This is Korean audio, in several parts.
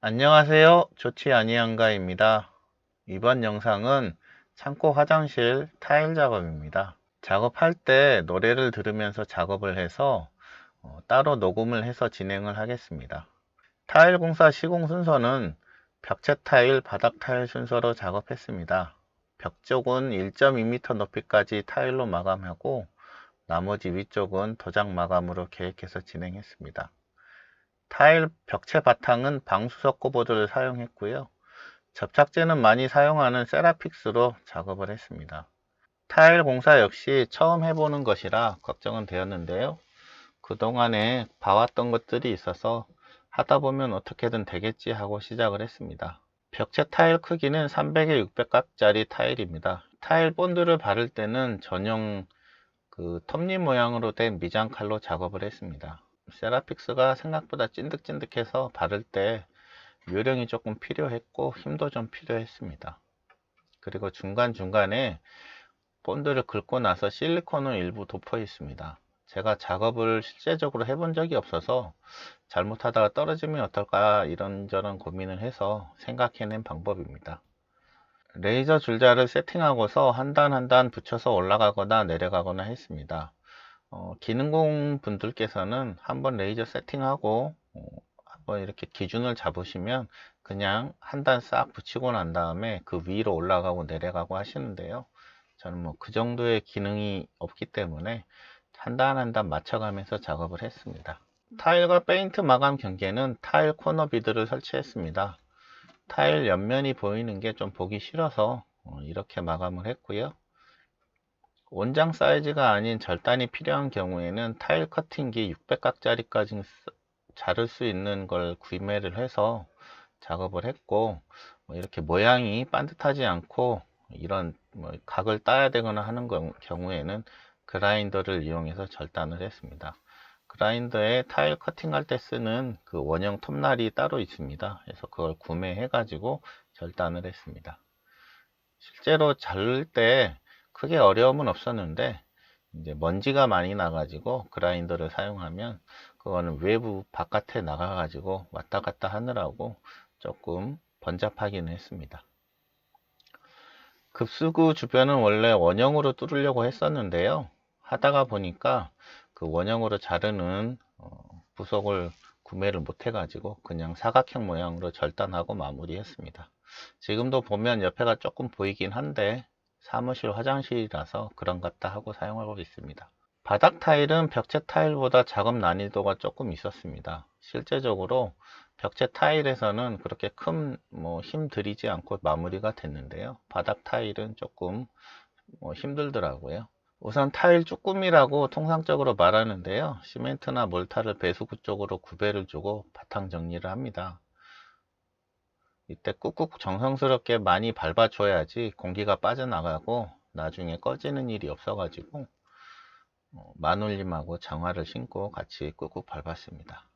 안녕하세요. 좋지 아니한가입니다. 이번 영상은 창고 화장실 타일 작업입니다. 작업할 때 노래를 들으면서 작업을 해서 따로 녹음을 해서 진행을 하겠습니다. 타일 공사 시공 순서는 벽체 타일, 바닥 타일 순서로 작업했습니다. 벽 쪽은 1.2m 높이까지 타일로 마감하고 나머지 위쪽은 도장 마감으로 계획해서 진행했습니다. 타일 벽체 바탕은 방수석 고보드를 사용했고요. 접착제는 많이 사용하는 세라픽스로 작업을 했습니다. 타일 공사 역시 처음 해보는 것이라 걱정은 되었는데요. 그동안에 봐왔던 것들이 있어서 하다 보면 어떻게든 되겠지 하고 시작을 했습니다. 벽체 타일 크기는 300에 600각짜리 타일입니다. 타일 본드를 바를 때는 전용 톱니 모양으로 된 미장 칼로 작업을 했습니다. 세라픽스가 생각보다 찐득찐득해서 바를 때 요령이 조금 필요했고 힘도 좀 필요했습니다. 그리고 중간중간에 본드를 긁고 나서 실리콘을 일부 덮어 있습니다. 제가 작업을 실제적으로 해본 적이 없어서 잘못하다가 떨어지면 어떨까 이런저런 고민을 해서 생각해낸 방법입니다. 레이저 줄자를 세팅하고서 한 단 한 단 붙여서 올라가거나 내려가거나 했습니다. 기능공 분들께서는 한번 레이저 세팅하고 한번 이렇게 기준을 잡으시면 그냥 한 단 싹 붙이고 난 다음에 그 위로 올라가고 내려가고 하시는데요. 저는 뭐 그 정도의 기능이 없기 때문에 한 단 한 단 맞춰가면서 작업을 했습니다. 타일과 페인트 마감 경계는 타일 코너 비드를 설치했습니다. 타일 옆면이 보이는 게 좀 보기 싫어서 이렇게 마감을 했고요. 원장 사이즈가 아닌 절단이 필요한 경우에는 타일 커팅기 600각짜리까지 자를 수 있는 걸 구매를 해서 작업을 했고, 이렇게 모양이 반듯하지 않고 이런 각을 따야 되거나 하는 경우에는 그라인더를 이용해서 절단을 했습니다. 그라인더에 타일 커팅할 때 쓰는 그 원형 톱날이 따로 있습니다. 그래서 그걸 구매해 가지고 절단을 했습니다. 실제로 자를 때 크게 어려움은 없었는데 이제 먼지가 많이 나가지고 그라인더를 사용하면 그거는 외부 바깥에 나가가지고 왔다 갔다 하느라고 조금 번잡하기는 했습니다. 급수구 주변은 원래 원형으로 뚫으려고 했었는데요. 하다가 보니까 그 원형으로 자르는 부속을 구매를 못 해가지고 그냥 사각형 모양으로 절단하고 마무리했습니다. 지금도 보면 옆에가 조금 보이긴 한데 사무실 화장실이라서 그런갑다 하고 사용하고 있습니다. 바닥 타일은 벽체 타일보다 작업 난이도가 조금 있었습니다. 실제적으로 벽체 타일에서는 그렇게 큰 힘 들이지 않고 마무리가 됐는데요. 바닥 타일은 조금 힘들더라고요. 우선 타일 쭈꾸미라고 통상적으로 말하는데요. 시멘트나 몰타를 배수구 쪽으로 구배를 주고 바탕 정리를 합니다. 이때 꾹꾹 정성스럽게 많이 밟아줘야지 공기가 빠져나가고 나중에 꺼지는 일이 없어가지고 마눌림하고 장화를 신고 같이 꾹꾹 밟았습니다.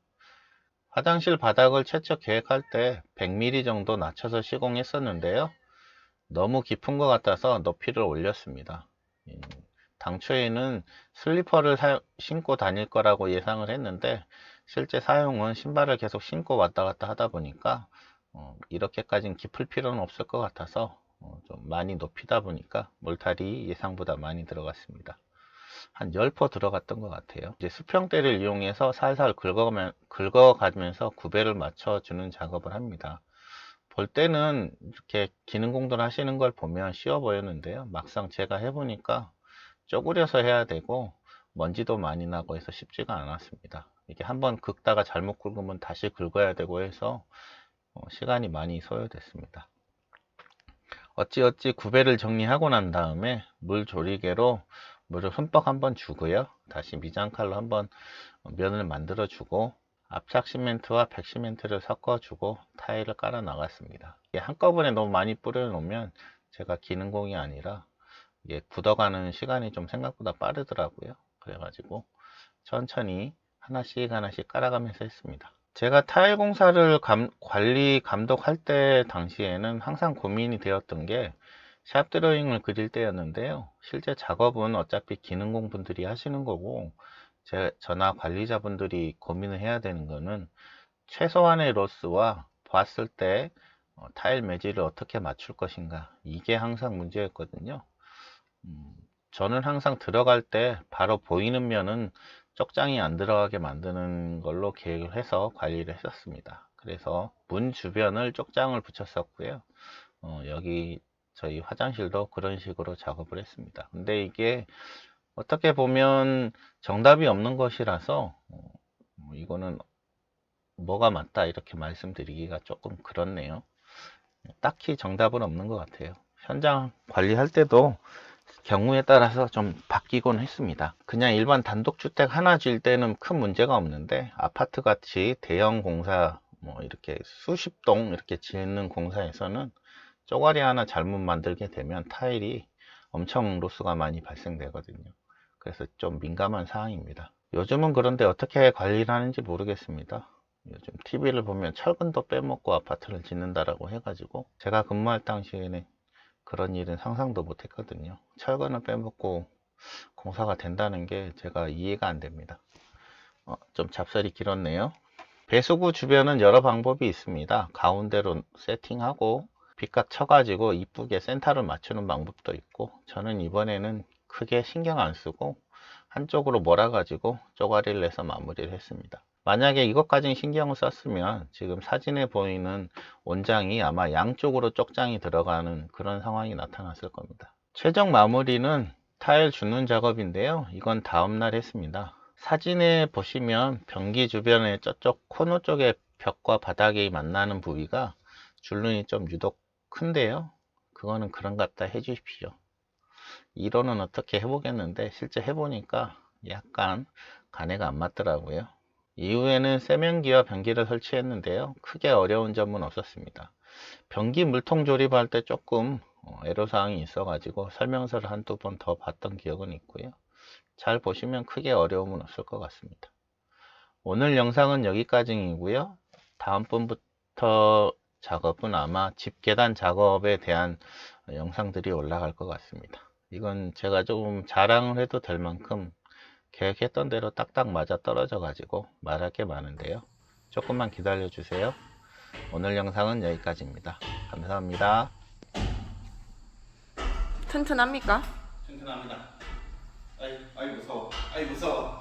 화장실 바닥을 최초 계획할 때 100mm 정도 낮춰서 시공했었는데요. 너무 깊은 것 같아서 높이를 올렸습니다. 당초에는 슬리퍼를 신고 다닐 거라고 예상을 했는데 실제 사용은 신발을 계속 신고 왔다 갔다 하다 보니까 이렇게까지는 깊을 필요는 없을 것 같아서 좀 많이 높이다 보니까 몰탈이 예상보다 많이 들어갔습니다. 한 10포 들어갔던 것 같아요. 이제 수평대를 이용해서 살살 긁어가면서 구배를 맞춰주는 작업을 합니다. 볼 때는 이렇게 기능공들 하시는 걸 보면 쉬워 보였는데요. 막상 제가 해보니까 쪼그려서 해야 되고 먼지도 많이 나고 해서 쉽지가 않았습니다. 이게 한번 긁다가 잘못 긁으면 다시 긁어야 되고 해서 시간이 많이 소요됐습니다. 어찌어찌 구배를 정리하고 난 다음에 물 조리개로 물을 흠뻑 한번 주고요. 다시 미장칼로 한번 면을 만들어 주고 압착 시멘트와 백시멘트를 섞어 주고 타일을 깔아 나갔습니다. 이게 한꺼번에 너무 많이 뿌려 놓으면 제가 기능공이 아니라 이게 굳어가는 시간이 좀 생각보다 빠르더라고요. 그래가지고 천천히 하나씩 하나씩 깔아가면서 했습니다. 제가 타일 공사를 관리 감독할 때 당시에는 항상 고민이 되었던 게 샵 드로잉을 그릴 때였는데요. 실제 작업은 어차피 기능공 분들이 하시는 거고 저나 관리자분들이 고민을 해야 되는 거는 최소한의 로스와 봤을 때 타일 매질을 어떻게 맞출 것인가, 이게 항상 문제였거든요. 저는 항상 들어갈 때 바로 보이는 면은 쪽장이 안 들어가게 만드는 걸로 계획을 해서 관리를 했었습니다. 그래서 문 주변을 쪽장을 붙였었고요. 여기 저희 화장실도 그런 식으로 작업을 했습니다. 근데 이게 어떻게 보면 정답이 없는 것이라서 이거는 뭐가 맞다 이렇게 말씀드리기가 조금 그렇네요. 딱히 정답은 없는 것 같아요. 현장 관리할 때도 경우에 따라서 좀 바뀌곤 했습니다. 그냥 일반 단독주택 하나 지을 때는 큰 문제가 없는데, 아파트 같이 대형 공사, 뭐 이렇게 수십 동 이렇게 짓는 공사에서는 쪼가리 하나 잘못 만들게 되면 타일이 엄청 로스가 많이 발생되거든요. 그래서 좀 민감한 사항입니다. 요즘은 그런데 어떻게 관리를 하는지 모르겠습니다. 요즘 TV를 보면 철근도 빼먹고 아파트를 짓는다라고 해가지고, 제가 근무할 당시에는 그런 일은 상상도 못 했거든요. 철근을 빼먹고 공사가 된다는 게 제가 이해가 안 됩니다. 좀 잡설이 길었네요. 배수구 주변은 여러 방법이 있습니다. 가운데로 세팅하고 빗각 쳐가지고 이쁘게 센터를 맞추는 방법도 있고, 저는 이번에는 크게 신경 안 쓰고 한쪽으로 몰아가지고 쪼가리를 내서 마무리를 했습니다. 만약에 이것까지 신경을 썼으면 지금 사진에 보이는 원장이 아마 양쪽으로 쪽장이 들어가는 그런 상황이 나타났을 겁니다. 최종 마무리는 타일 주는 작업인데요. 이건 다음날 했습니다. 사진에 보시면 변기 주변에 저쪽 코너 쪽에 벽과 바닥이 만나는 부위가 줄눈이 좀 유독 큰데요. 그거는 그런 것 같다 해 주십시오. 이론은 어떻게 해보겠는데 실제 해보니까 약간 간에가 안 맞더라고요. 이후에는 세면기와 변기를 설치했는데요. 크게 어려운 점은 없었습니다. 변기 물통 조립할 때 조금 애로사항이 있어가지고 설명서를 한두 번 더 봤던 기억은 있고요. 잘 보시면 크게 어려움은 없을 것 같습니다. 오늘 영상은 여기까지이고요. 다음번부터 작업은 아마 집 계단 작업에 대한 영상들이 올라갈 것 같습니다. 이건 제가 조금 자랑을 해도 될 만큼 계획했던 대로 딱딱 맞아 떨어져 가지고 말할 게 많은데요. 조금만 기다려 주세요. 오늘 영상은 여기까지입니다. 감사합니다. 튼튼합니까? 튼튼합니다. 아이 무서워. 아이 무서워.